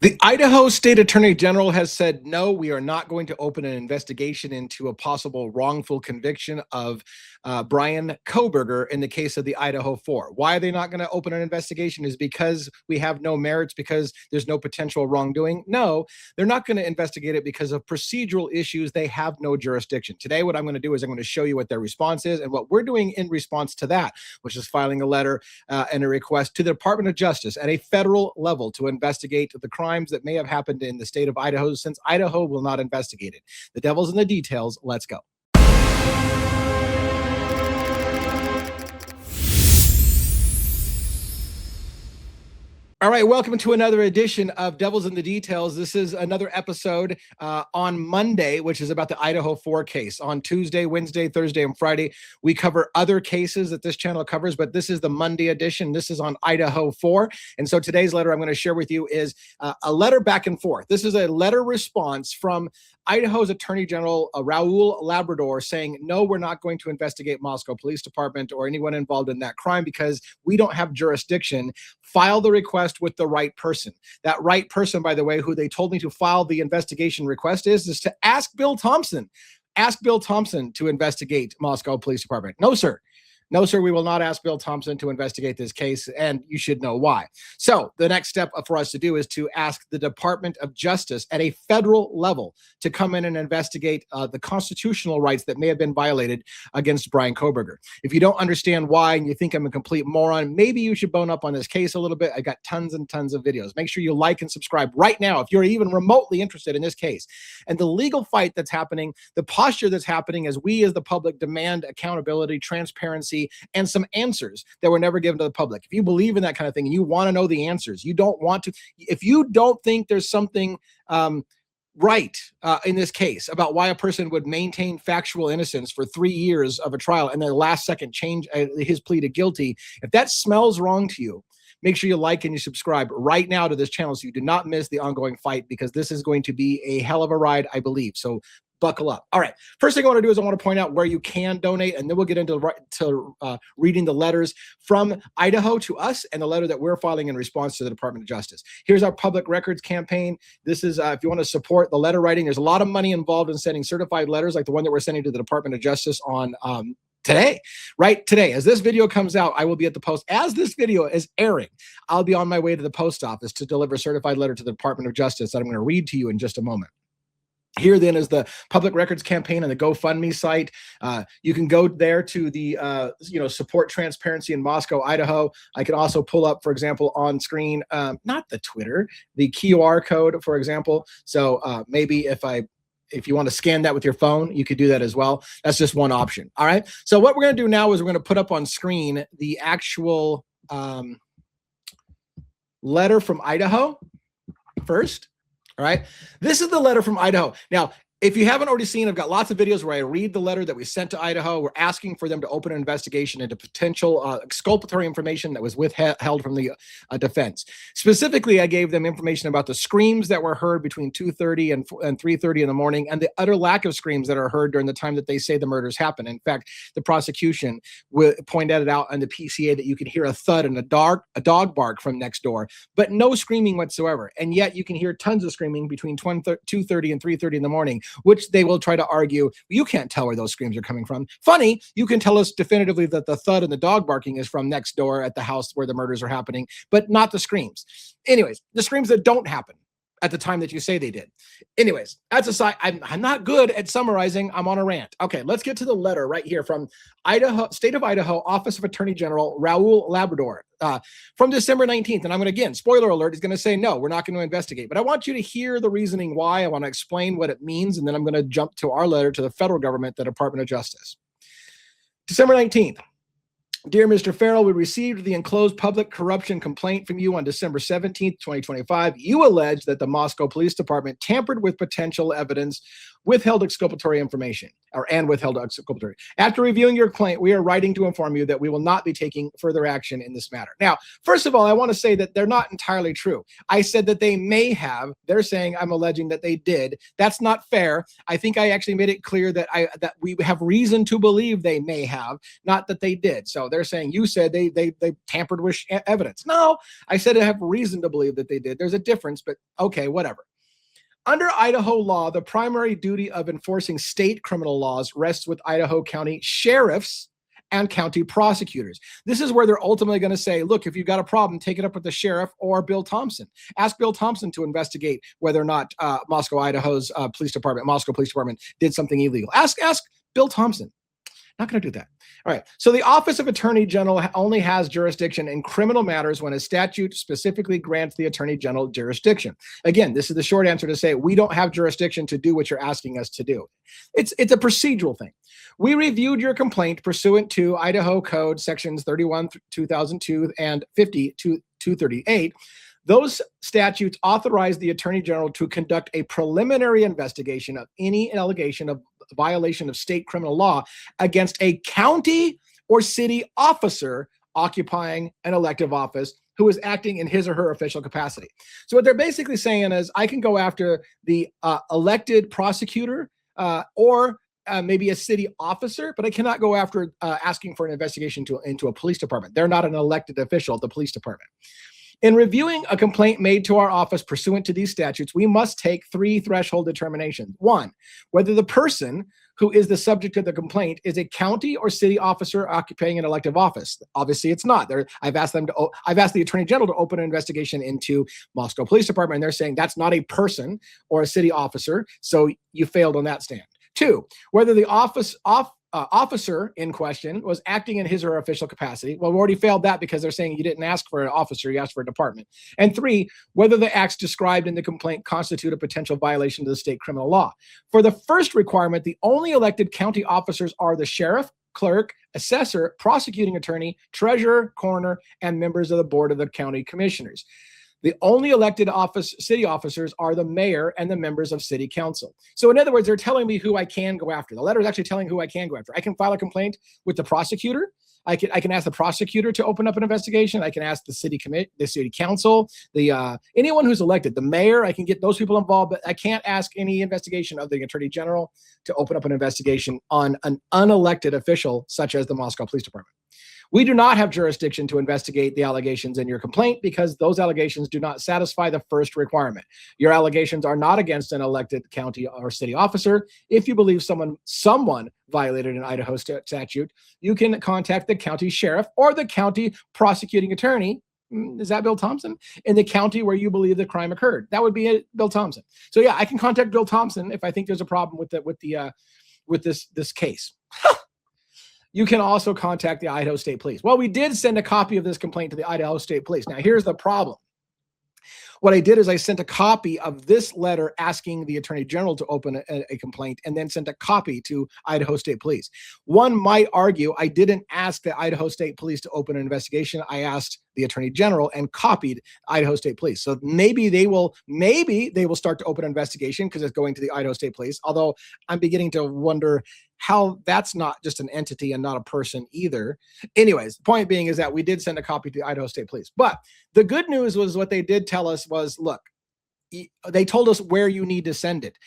The Idaho State Attorney General has said, no, we are not going to open an investigation into a possible wrongful conviction of Bryan Kohberger in the case of the Idaho 4. Why are they not going to open an investigation? Is because we have no merits, because there's no potential wrongdoing? No, they're not going to investigate it because of procedural issues. They have no jurisdiction. Today, what I'm going to do is I'm going to show you what their response is and what we're doing in response to that, which is filing a letter and a request to the Department of Justice at a federal level to investigate the crimes that may have happened in the state of Idaho, since Idaho will not investigate it. The devil's in the details. Let's go. All right, welcome to another edition of Devils in the Details. This is another episode on Monday, which is about the Idaho 4 case. On Tuesday, Wednesday, Thursday, and Friday, we cover other cases that this channel covers, but this is the Monday edition. This is on Idaho 4. And so today's letter I'm going to share with you is a letter back and forth. This is a letter response from Idaho's Attorney General, Raul Labrador, saying, no, we're not going to investigate Moscow Police Department or anyone involved in that crime because we don't have jurisdiction. File the request with the right person. That right person, by the way, who they told me to file the investigation request is to ask Bill Thompson. Ask Bill Thompson to investigate Moscow Police Department. No, sir. No, sir, we will not ask Bill Thompson to investigate this case, and you should know why. So the next step for us to do is to ask the Department of Justice at a federal level to come in and investigate the constitutional rights that may have been violated against Bryan Kohberger. If you don't understand why and you think I'm a complete moron, maybe you should bone up on this case a little bit. I got tons and tons of videos. Make sure you like and subscribe right now if you're even remotely interested in this case. And the legal fight that's happening, the posture that's happening as we as the public demand accountability, transparency, and some answers that were never given to the public. If you believe in that kind of thing and you want to know the answers, you don't want to, if you don't think there's something right in this case about why a person would maintain factual innocence for 3 years of a trial and then last second change his plea to guilty, if that smells wrong to you, make sure you like and you subscribe right now to this channel so you do not miss the ongoing fight, because this is going to be a hell of a ride, I believe. So buckle up. All right. First thing I want to do is I want to point out where you can donate, and then we'll get into reading the letters from Idaho to us and the letter that we're filing in response to the Department of Justice. Here's our public records campaign. This is if you want to support the letter writing. There's a lot of money involved in sending certified letters like the one that we're sending to the Department of Justice on today, right? Today, as this video comes out, I will be at the post. As this video is airing, I'll be on my way to the post office to deliver a certified letter to the Department of Justice that I'm going to read to you in just a moment. Here then is the public records campaign on the GoFundMe site. You can go there to the support transparency in Moscow, Idaho. I can also pull up, for example, on screen, not the Twitter, the QR code, for example. So maybe if you want to scan that with your phone, you could do that as well. That's just one option. All right. So what we're going to do now is we're going to put up on screen the actual letter from Idaho first. All right. This is the letter from Idaho. Now, if you haven't already seen, I've got lots of videos where I read the letter that we sent to Idaho. We're asking for them to open an investigation into potential exculpatory information that was withheld from the defense. Specifically, I gave them information about the screams that were heard between 2:30 and 3:30 in the morning, and the utter lack of screams that are heard during the time that they say the murders happened. In fact, the prosecution pointed it out on the PCA that you could hear a thud and a dog bark from next door, but no screaming whatsoever. And yet you can hear tons of screaming between 2:30 and 3:30 in the morning, which they will try to argue, you can't tell where those screams are coming from. Funny, you can tell us definitively that the thud and the dog barking is from next door at the house where the murders are happening, but not the screams. Anyways, the screams that don't happen at the time that you say they did. Anyways, that's aside. I'm not good at summarizing. I'm on a rant. Okay, let's get to the letter right here from Idaho, State of Idaho, Office of Attorney General, Raul Labrador, from December 19th. And I'm going to, again, spoiler alert, is going to say, no, we're not going to investigate. But I want you to hear the reasoning why. I want to explain what it means. And then I'm going to jump to our letter to the federal government, the Department of Justice. December 19th. Dear Mr. Farrell, we received the enclosed public corruption complaint from you on December 17th, 2025. You allege that the Moscow Police Department tampered with potential evidence withheld exculpatory information, and withheld exculpatory. After reviewing your complaint, we are writing to inform you that we will not be taking further action in this matter. Now, first of all, I want to say that they're not entirely true. I said that they may have. They're saying I'm alleging that they did. That's not fair. I think I actually made it clear that we have reason to believe they may have, not that they did. So they're saying you said they tampered with evidence. No, I said I have reason to believe that they did. There's a difference, but okay, whatever. Under Idaho law, the primary duty of enforcing state criminal laws rests with Idaho County sheriffs and county prosecutors. This is where they're ultimately going to say, look, if you've got a problem, take it up with the sheriff or Bill Thompson. Ask Bill Thompson to investigate whether or not Moscow, Idaho's Moscow Police Department did something illegal. Ask Bill Thompson. Not going to do that. All right. So the Office of Attorney General only has jurisdiction in criminal matters when a statute specifically grants the Attorney General jurisdiction. Again, this is the short answer to say we don't have jurisdiction to do what you're asking us to do. It's a procedural thing. We reviewed your complaint pursuant to Idaho Code sections 31/2002 and 50/238. Those statutes authorize the Attorney General to conduct a preliminary investigation of any allegation of violation of state criminal law against a county or city officer occupying an elective office who is acting in his or her official capacity. So what they're basically saying is I can go after the elected prosecutor or maybe a city officer, but I cannot go after asking for an investigation into a police department. They're not an elected official at the police department. In reviewing a complaint made to our office pursuant to these statutes, we must take 3 threshold determinations. 1, whether the person who is the subject of the complaint is a county or city officer occupying an elective office. Obviously, it's not. I've asked the Attorney General to open an investigation into Moscow Police Department, and they're saying that's not a person or a city officer, so you failed on that stand. 2, whether the officer in question was acting in his or her official capacity. Well, we already failed that because they're saying you didn't ask for an officer, you asked for a department. And 3, whether the acts described in the complaint constitute a potential violation of the state criminal law. For the first requirement, the only elected county officers are the sheriff, clerk, assessor, prosecuting attorney, treasurer, coroner, and members of the board of the county commissioners. The only elected city officers are the mayor and the members of city council. So in other words, they're telling me who I can go after. The letter is actually telling who I can go after. I can file a complaint with the prosecutor. I can ask the prosecutor to open up an investigation. I can ask the city council, anyone who's elected, the mayor. I can get those people involved, but I can't ask any investigation of the Attorney General to open up an investigation on an unelected official such as the Moscow Police Department. We do not have jurisdiction to investigate the allegations in your complaint because those allegations do not satisfy the first requirement. Your allegations are not against an elected county or city officer. If you believe someone violated an Idaho statute, you can contact the county sheriff or the county prosecuting attorney. Is that Bill Thompson? In the county where you believe the crime occurred. That would be Bill Thompson. So yeah, I can contact Bill Thompson if I think there's a problem with this case. You can also contact the Idaho State Police. Well, we did send a copy of this complaint to the Idaho State Police. Now, here's the problem. What I did is I sent a copy of this letter asking the Attorney General to open a complaint and then sent a copy to Idaho State Police. One might argue I didn't ask the Idaho State Police to open an investigation. I asked the Attorney General and copied Idaho State Police. So maybe they will start to open an investigation because it's going to the Idaho State Police. Although I'm beginning to wonder how that's not just an entity and not a person either. Anyways, the point being is that we did send a copy to the Idaho State Police. But the good news was what they did tell us was, look, they told us where you need to send it.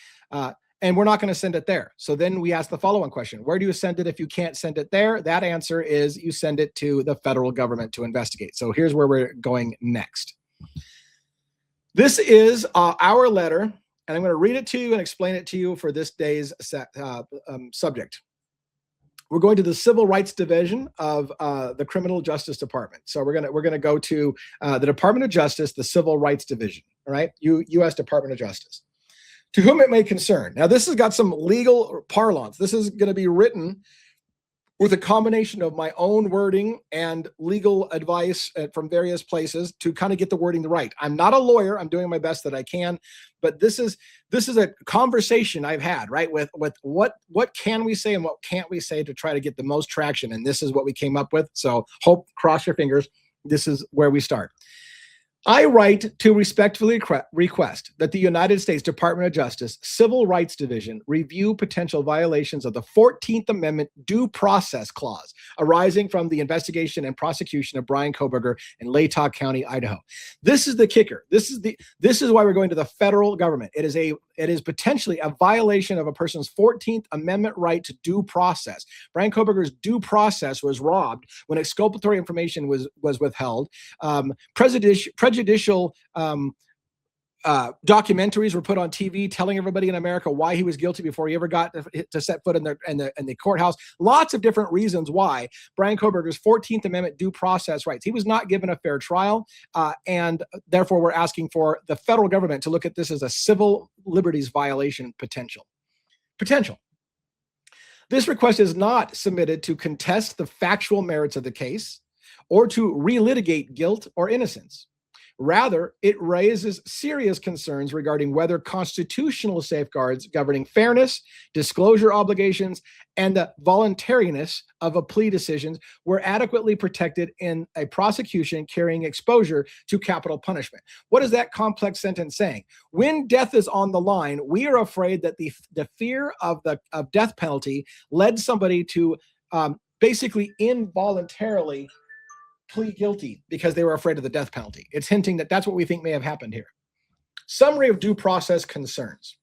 And we're not going to send it there. So then we asked the follow-on question, where do you send it if you can't send it there? That answer is you send it to the federal government to investigate. So here's where we're going next. This is our letter, and I'm going to read it to you and explain it to you for this day's subject. We're going to the Civil Rights Division of the Criminal Justice Department. So we're gonna go to the Department of Justice, the Civil Rights Division. All right, U.S. Department of Justice. To whom it may concern. Now, this has got some legal parlance. This is going to be written with a combination of my own wording and legal advice from various places to kind of get the wording right. I'm not a lawyer. I'm doing my best that I can, but this is a conversation I've had, right? With what can we say and what can't we say to try to get the most traction. And this is what we came up with. So cross your fingers. This is where we start. I write to respectfully request that the United States Department of Justice Civil Rights Division review potential violations of the 14th Amendment Due Process Clause arising from the investigation and prosecution of Bryan Kohberger in Latah County, Idaho. This is the kicker. This is why we're going to the federal government. It is potentially a violation of a person's 14th Amendment right to due process. Bryan Kohberger's due process was robbed when exculpatory information was withheld. Prejudicial documentaries were put on TV telling everybody in America why he was guilty before he ever got to set foot in the courthouse. Lots of different reasons why Bryan Kohberger's 14th Amendment due process rights. He was not given a fair trial, and therefore we're asking for the federal government to look at this as a civil liberties violation potential. This request is not submitted to contest the factual merits of the case or to relitigate guilt or innocence. Rather, it raises serious concerns regarding whether constitutional safeguards governing fairness, disclosure obligations, and the voluntariness of a plea decisions were adequately protected in a prosecution carrying exposure to capital punishment. What is that complex sentence saying? When death is on the line, we are afraid that the fear of death penalty led somebody to basically involuntarily plead guilty because they were afraid of the death penalty. It's hinting that that's what we think may have happened here. Summary of due process concerns.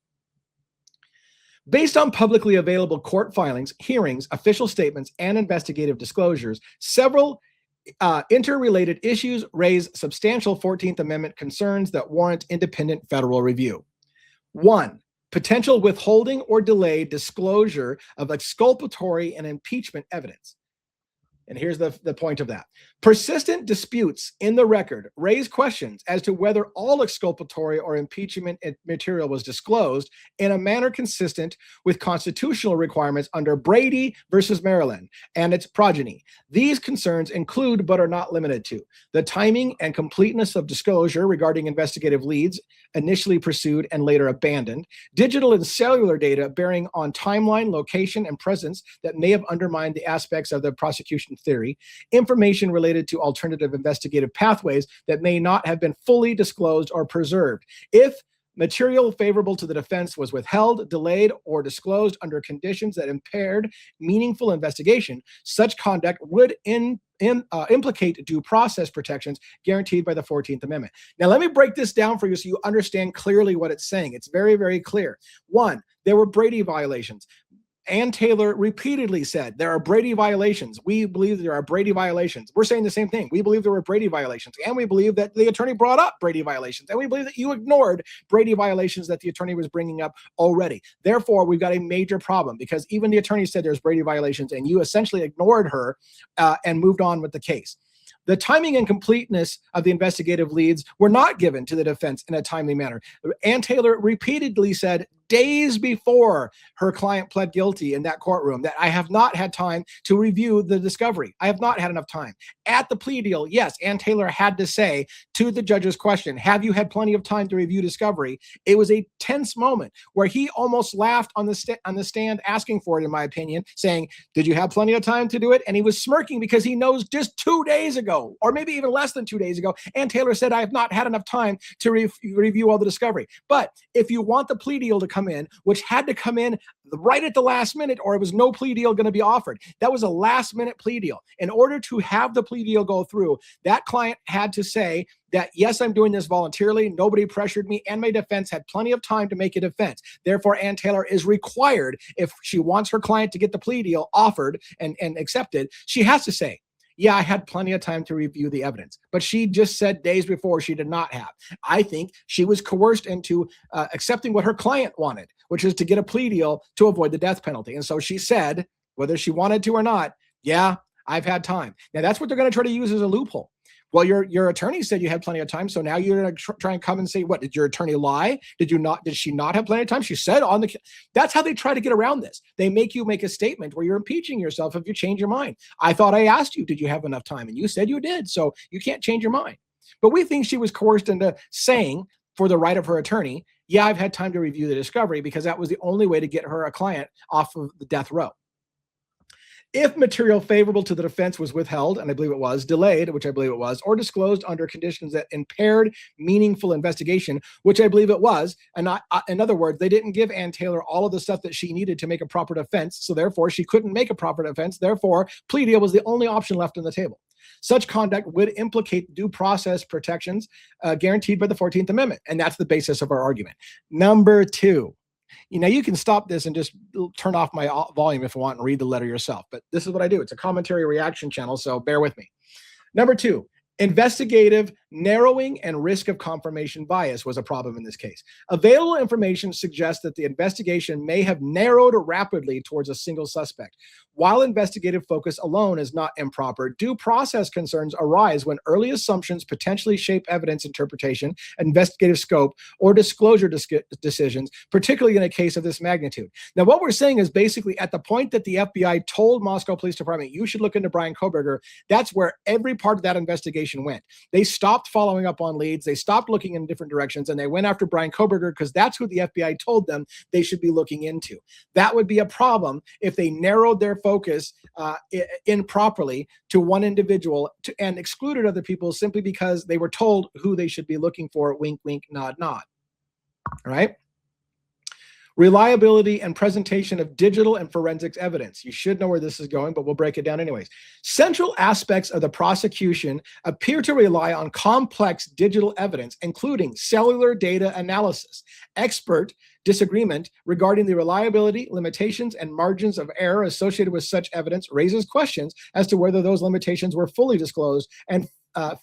Based on publicly available court filings, hearings, official statements, and investigative disclosures, several interrelated issues raise substantial 14th Amendment concerns that warrant independent federal review. 1. Potential withholding or delayed disclosure of exculpatory and impeachment evidence. And here's the point of that. Persistent disputes in the record raise questions as to whether all exculpatory or impeachment material was disclosed in a manner consistent with constitutional requirements under Brady versus Maryland and its progeny. These concerns include, but are not limited to, the timing and completeness of disclosure regarding investigative leads initially pursued and later abandoned, digital and cellular data bearing on timeline, location, and presence that may have undermined the aspects of the prosecution theory, information related to alternative investigative pathways that may not have been fully disclosed or preserved. If material favorable to the defense was withheld, delayed, or disclosed under conditions that impaired meaningful investigation, such conduct would implicate due process protections guaranteed by the 14th Amendment. Now, let me break this down for you so you understand clearly what it's saying. It's very, very clear. 1, there were Brady violations. Ann Taylor repeatedly said there are Brady violations. We believe there are Brady violations. We're saying the same thing. We believe there were Brady violations, and we believe that the attorney brought up Brady violations, and we believe that you ignored Brady violations that the attorney was bringing up already. Therefore, we've got a major problem because even the attorney said there's Brady violations, and you essentially ignored her and moved on with the case. The timing and completeness of the investigative leads were not given to the defense in a timely manner. Ann Taylor repeatedly said days before her client pled guilty in that courtroom that I have not had time to review the discovery. I have not had enough time. At the plea deal, yes, Ann Taylor had to say to the judge's question, have you had plenty of time to review discovery? It was a tense moment where he almost laughed on the stand asking for it, in my opinion, saying, did you have plenty of time to do it? And he was smirking because he knows just 2 days ago, or maybe even less than 2 days ago, Ann Taylor said, I have not had enough time to review all the discovery. But if you want the plea deal to come in, which had to come in right at the last minute, or it was no plea deal going to be offered. That was a last minute plea deal. In order to have the plea deal go through, that client had to say that, yes, I'm doing this voluntarily. Nobody pressured me, and my defense had plenty of time to make a defense. Therefore, Ann Taylor is required, if she wants her client to get the plea deal offered and accepted, she has to say, yeah, I had plenty of time to review the evidence, but she just said days before she did not have. I think she was coerced into accepting what her client wanted, which is to get a plea deal to avoid the death penalty. And so she said, whether she wanted to or not, yeah, I've had time. Now that's what they're going to try to use as a loophole. Well, your attorney said you had plenty of time, so now you're going to try and come and say, what, did your attorney lie? Did she not have plenty of time? She said that's how they try to get around this. They make you make a statement where you're impeaching yourself if you change your mind. I thought I asked you, did you have enough time? And you said you did, so you can't change your mind. But we think she was coerced into saying, for the right of her attorney, yeah, I've had time to review the discovery, because that was the only way to get her a client off of the death row. If material favorable to the defense was withheld, and I believe it was, delayed, which I believe it was, or disclosed under conditions that impaired meaningful investigation, which I believe it was, and in other words, they didn't give Ann Taylor all of the stuff that she needed to make a proper defense, so therefore she couldn't make a proper defense, therefore plea deal was the only option left on the table. Such conduct would implicate due process protections guaranteed by the 14th Amendment, and that's the basis of our argument. Number two, you can stop this and just turn off my volume if you want and read the letter yourself. But this is what I do. It's a commentary reaction channel, so bear with me. Number two, investigative narrowing and risk of confirmation bias was a problem in this case. Available information suggests that the investigation may have narrowed rapidly towards a single suspect. While investigative focus alone is not improper, due process concerns arise when early assumptions potentially shape evidence interpretation, investigative scope, or disclosure decisions, particularly in a case of this magnitude. Now, what we're saying is basically at the point that the FBI told Moscow Police Department, you should look into Bryan Kohberger, that's where every part of that investigation went. They stopped following up on leads, they stopped looking in different directions, and they went after Bryan Kohberger because that's who the FBI told them they should be looking into. That would be a problem if they narrowed their focus improperly to one individual and excluded other people simply because they were told who they should be looking for, wink, wink, nod, nod. All right? Reliability and presentation of digital and forensics evidence. You should know where this is going, but we'll break it down anyways. Central aspects of the prosecution appear to rely on complex digital evidence, including cellular data analysis. Expert disagreement regarding the reliability, limitations, and margins of error associated with such evidence raises questions as to whether those limitations were fully disclosed and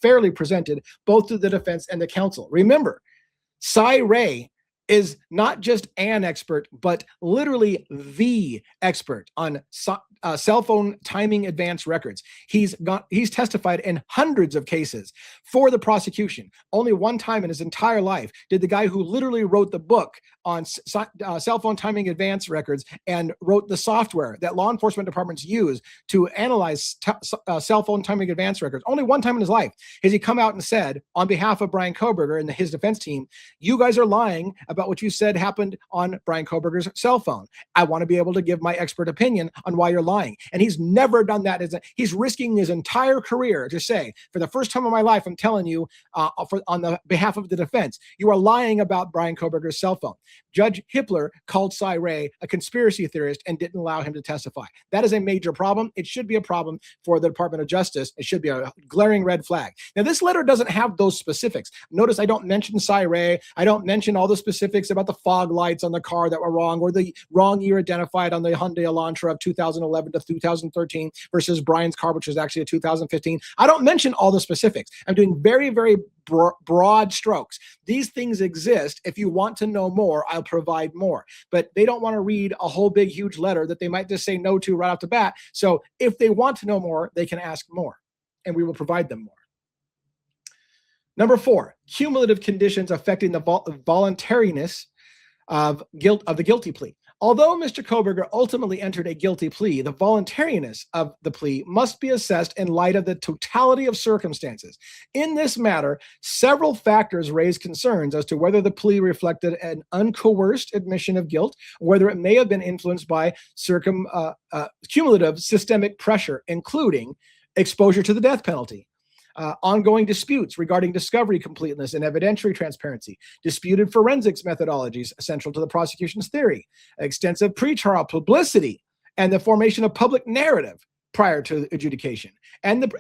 fairly presented both to the defense and the counsel. Remember, Cy Ray is not just an expert, but literally the expert on cell phone timing advance records. He's testified in hundreds of cases for the prosecution. Only one time in his entire life did the guy who literally wrote the book on cell phone timing advance records and wrote the software that law enforcement departments use to analyze cell phone timing advance records. Only one time in his life has he come out and said, on behalf of Bryan Kohberger and his defense team, you guys are lying about what you said happened on Bryan Kohberger's cell phone. I want to be able to give my expert opinion on why you're lying. And he's never done that. He's risking his entire career to say, for the first time in my life, I'm telling you on the behalf of the defense, you are lying about Bryan Kohberger's cell phone. Judge Hippler called Cy Ray a conspiracy theorist and didn't allow him to testify. That is a major problem. It should be a problem for the Department of Justice. It should be a glaring red flag. Now, this letter doesn't have those specifics. Notice I don't mention Cy Ray. I don't mention all the specifics about the fog lights on the car that were wrong or the wrong year identified on the Hyundai Elantra of 2011 to 2013 versus Brian's car, which was actually a 2015. I don't mention all the specifics. I'm doing very, very broad strokes. These things exist. If you want to know more, I'll provide more. But they don't want to read a whole big, huge letter that they might just say no to right off the bat. So if they want to know more, they can ask more, and we will provide them more. Number 4, cumulative conditions affecting the voluntariness of the guilty plea. Although Mr. Kohberger ultimately entered a guilty plea, the voluntariness of the plea must be assessed in light of the totality of circumstances. In this matter, several factors raise concerns as to whether the plea reflected an uncoerced admission of guilt, or whether it may have been influenced by cumulative systemic pressure, including exposure to the death penalty, ongoing disputes regarding discovery completeness and evidentiary transparency, disputed forensics methodologies essential to the prosecution's theory, extensive pretrial publicity, and the formation of public narrative prior to adjudication, and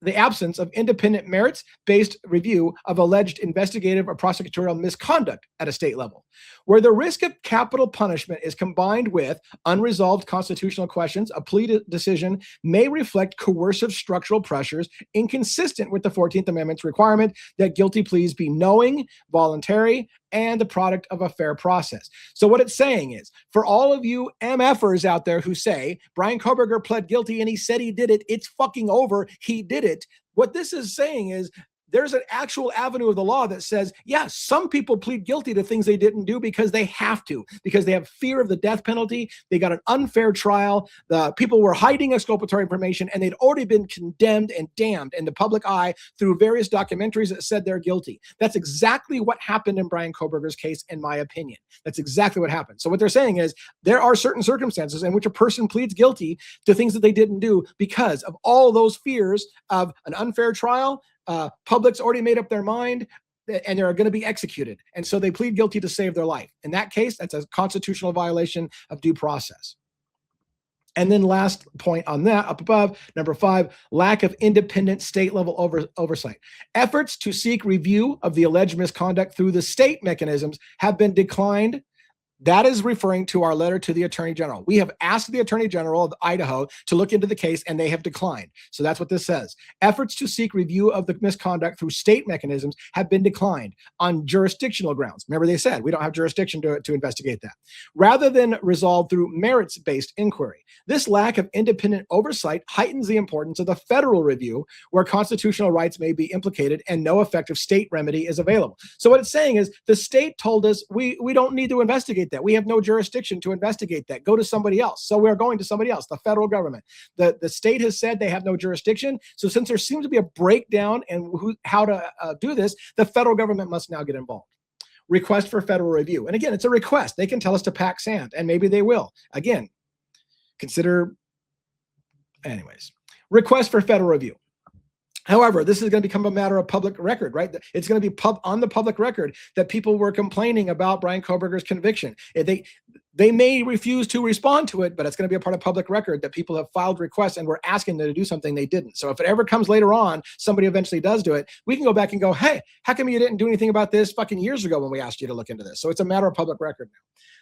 the absence of independent merits-based review of alleged investigative or prosecutorial misconduct at a state level. Where the risk of capital punishment is combined with unresolved constitutional questions, a plea decision may reflect coercive structural pressures inconsistent with the 14th Amendment's requirement that guilty pleas be knowing, voluntary, and the product of a fair process. So what it's saying is, for all of you MFers out there who say, Bryan Kohberger pled guilty and he said he did it, it's fucking over, he did it. What this is saying is, there's an actual avenue of the law that says, yes, some people plead guilty to things they didn't do because they have to, because they have fear of the death penalty. They got an unfair trial. The people were hiding exculpatory information, and they'd already been condemned and damned in the public eye through various documentaries that said they're guilty. That's exactly what happened in Bryan Kohberger's case, in my opinion. That's exactly what happened. So what they're saying is there are certain circumstances in which a person pleads guilty to things that they didn't do because of all those fears of an unfair trial. Public's already made up their mind and they're going to be executed. And so they plead guilty to save their life. In that case, that's a constitutional violation of due process. And then last point on that, up above, number 5, lack of independent state level oversight. Efforts to seek review of the alleged misconduct through the state mechanisms have been declined. That is referring to our letter to the Attorney General. We have asked the Attorney General of Idaho to look into the case, and they have declined. So that's what this says. Efforts to seek review of the misconduct through state mechanisms have been declined on jurisdictional grounds. Remember, they said we don't have jurisdiction to investigate that. Rather than resolved through merits-based inquiry. This lack of independent oversight heightens the importance of the federal review, where constitutional rights may be implicated and no effective state remedy is available. So what it's saying is the state told us we don't need to investigate that. We have no jurisdiction to investigate that. Go to somebody else. So we're going to somebody else, the federal government. The state has said they have no jurisdiction. So since there seems to be a breakdown in how to do this, the federal government must now get involved. Request for federal review. And again, it's a request. They can tell us to pack sand, and maybe they will. Again, anyways, request for federal review. However, this is going to become a matter of public record, right? It's going to be on the public record that people were complaining about Bryan Kohberger's conviction. They may refuse to respond to it, but it's going to be a part of public record that people have filed requests and we're asking them to do something they didn't. So if it ever comes later on, somebody eventually does do it, we can go back and go, hey, how come you didn't do anything about this fucking years ago when we asked you to look into this? So it's a matter of public record now.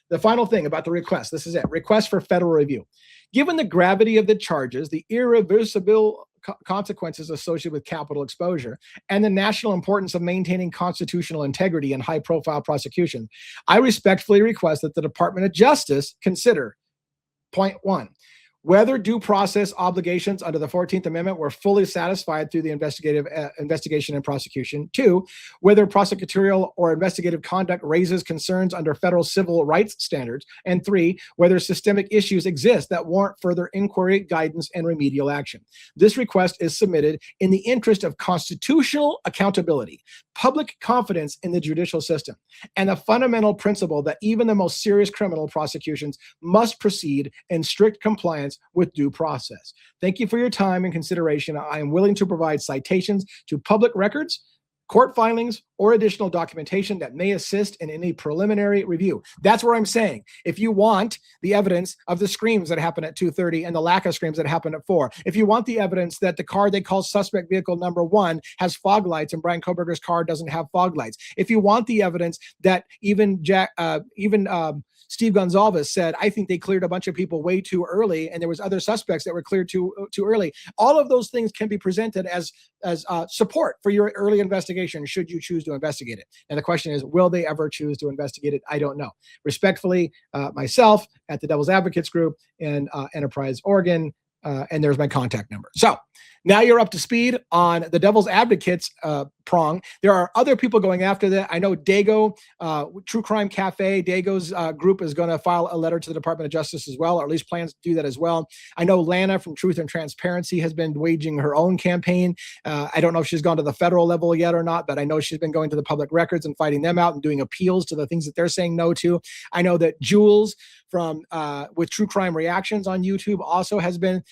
The final thing about the request, this is it, request for federal review. Given the gravity of the charges, the irreversible consequences associated with capital exposure, and the national importance of maintaining constitutional integrity in high-profile prosecutions, I respectfully request that the Department of Justice consider, point 1, whether due process obligations under the 14th Amendment were fully satisfied through the investigation and prosecution. 2, whether prosecutorial or investigative conduct raises concerns under federal civil rights standards. And 3, whether systemic issues exist that warrant further inquiry, guidance, and remedial action. This request is submitted in the interest of constitutional accountability, public confidence in the judicial system, and the fundamental principle that even the most serious criminal prosecutions must proceed in strict compliance with due process. Thank you for your time and consideration. I am willing to provide citations to public records, court filings, or additional documentation that may assist in any preliminary review. That's where I'm saying, if you want the evidence of the screams that happened at 2:30 and the lack of screams that happened at 4, if you want the evidence that the car they call suspect vehicle number 1 has fog lights and Bryan Kohberger's car doesn't have fog lights, if you want the evidence that even Steve Gonzalez said, I think they cleared a bunch of people way too early, and there was other suspects that were cleared too early. All of those things can be presented as support for your early investigation, should you choose to investigate it. And the question is, will they ever choose to investigate it? I don't know. Respectfully, myself at the Devil's Advocates Group in Enterprise, Oregon, and there's my contact number. So now you're up to speed on the Devil's Advocates prong. There are other people going after that. I know Dago, True Crime Cafe, Dago's group is going to file a letter to the Department of Justice as well, or at least plans to do that as well. I know Lana from Truth and Transparency has been waging her own campaign. I don't know if she's gone to the federal level yet or not, but I know she's been going to the public records and fighting them out and doing appeals to the things that they're saying no to. I know that Jules from with True Crime Reactions on YouTube also has been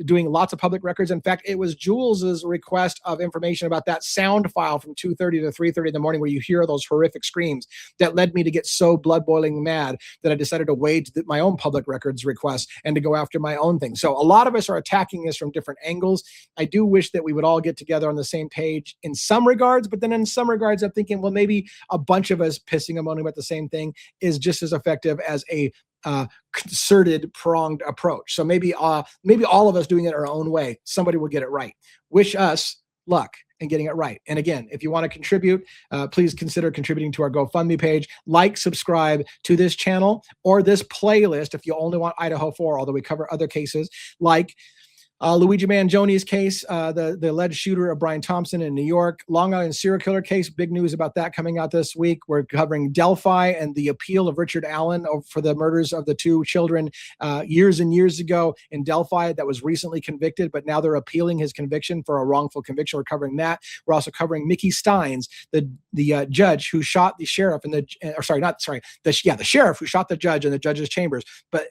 doing lots of public records. In fact, it was Jules's request of information about that sound file from 2:30 to 3:30 in the morning where you hear those horrific screams that led me to get so blood-boiling mad that I decided to wage my own public records request and to go after my own thing. So a lot of us are attacking this from different angles. I do wish that we would all get together on the same page in some regards, but then in some regards I'm thinking, well, maybe a bunch of us pissing and moaning about the same thing is just as effective as a concerted, pronged approach. So maybe all of us doing it our own way, somebody will get it right. Wish us luck in getting it right. And again, if you want to contribute, please consider contributing to our GoFundMe page. Like, subscribe to this channel or this playlist if you only want Idaho 4, although we cover other cases. Like, Luigi Mangioni's case, the alleged shooter of Brian Thompson in New York. Long Island serial killer case, big news about that coming out this week. We're covering Delphi and the appeal of Richard Allen for the murders of the two children years and years ago in Delphi that was recently convicted, but now they're appealing his conviction for a wrongful conviction. We're covering that. We're also covering Mickey Steins, the judge who shot the sheriff and the sheriff who shot the judge in the judge's chambers. But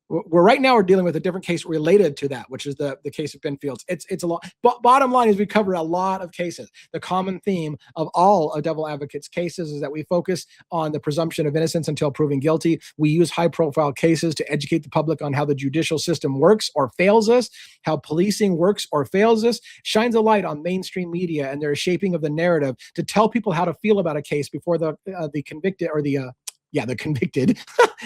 we're dealing with a different case related to that, which is the case of Ben Fields. It's a lot. Bottom line is we cover a lot of cases. The common theme of all of Devil Advocates cases is that we focus on the presumption of innocence until proven guilty. We use high-profile cases to educate the public on how the judicial system works or fails us, how policing works or fails us, shines a light on mainstream media and their shaping of the narrative to tell people how to feel about a case before the convicted or the convicted,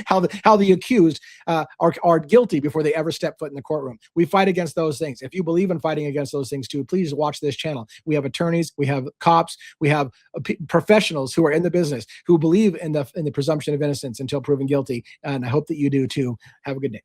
how the accused are guilty before they ever step foot in the courtroom. We fight against those things. If you believe in fighting against those things too, please watch this channel. We have attorneys, we have cops, we have professionals who are in the business who believe in the presumption of innocence until proven guilty. And I hope that you do too. Have a good day.